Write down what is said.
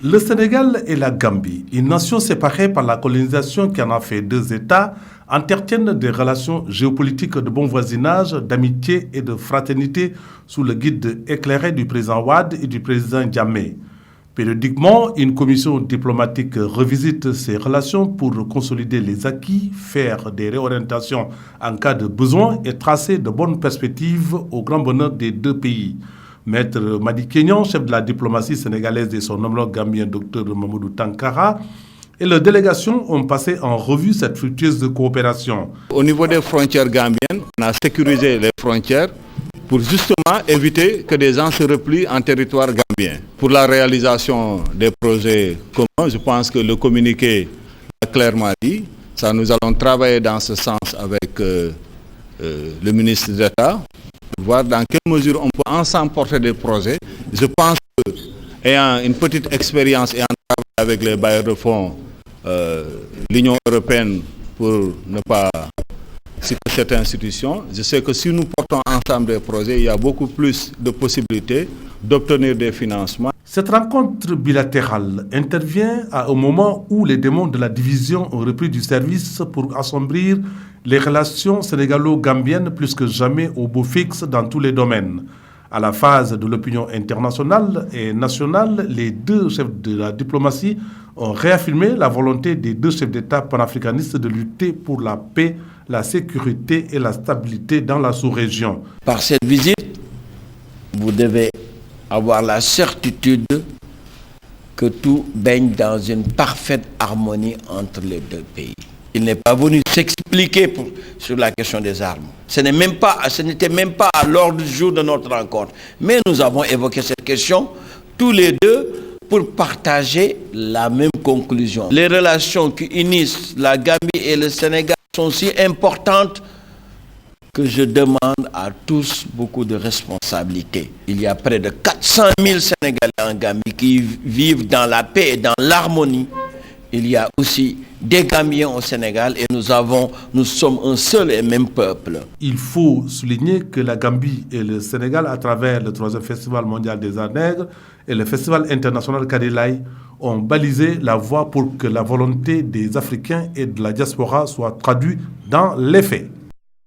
Le Sénégal et la Gambie, une nation séparée par la colonisation qui en a fait deux États, entretiennent des relations géopolitiques de bon voisinage, d'amitié et de fraternité sous le guide éclairé du président Wade et du président Jammeh. Périodiquement, une commission diplomatique revisite ces relations pour consolider les acquis, faire des réorientations en cas de besoin et tracer de bonnes perspectives au grand bonheur des deux pays. Maître Madi Kenyon, chef de la diplomatie sénégalaise et son homologue gambien Dr Mamadou Tankara, et la délégation ont passé en revue cette fructueuse coopération. Au niveau des frontières gambiennes, on a sécurisé les frontières pour justement éviter que des gens se replient en territoire gambien. Pour la réalisation des projets communs, je pense que le communiqué a clairement dit, ça nous allons travailler dans ce sens avec le ministre d'État, voir dans quelle mesure on peut ensemble porter des projets. Je pense que, ayant une petite expérience et en travaillant avec les bailleurs de fonds, l'Union européenne, pour ne pas citer cette institution, je sais que si nous portons ensemble des projets, il y a beaucoup plus de possibilités d'obtenir des financements. Cette rencontre bilatérale intervient à un moment où les démons de la division ont repris du service pour assombrir les relations sénégalo-gambiennes plus que jamais au beau fixe dans tous les domaines. À la phase de l'opinion internationale et nationale, les deux chefs de la diplomatie ont réaffirmé la volonté des deux chefs d'État panafricanistes de lutter pour la paix, la sécurité et la stabilité dans la sous-région. Par cette visite, vous devez avoir la certitude que tout baigne dans une parfaite harmonie entre les deux pays. Il n'est pas venu s'expliquer sur la question des armes. Ce n'était même pas à l'ordre du jour de notre rencontre. Mais nous avons évoqué cette question tous les deux pour partager la même conclusion. Les relations qui unissent la Gambie et le Sénégal sont si importantes que je demande à tous beaucoup de responsabilités. Il y a près de 400 000 Sénégalais en Gambie qui vivent dans la paix et dans l'harmonie. Il y a aussi des Gambiens au Sénégal et nous sommes un seul et même peuple. Il faut souligner que la Gambie et le Sénégal, à travers le 3e Festival mondial des Arts nègres et le Festival international Kadilaï, ont balisé la voie pour que la volonté des Africains et de la diaspora soit traduite dans les faits.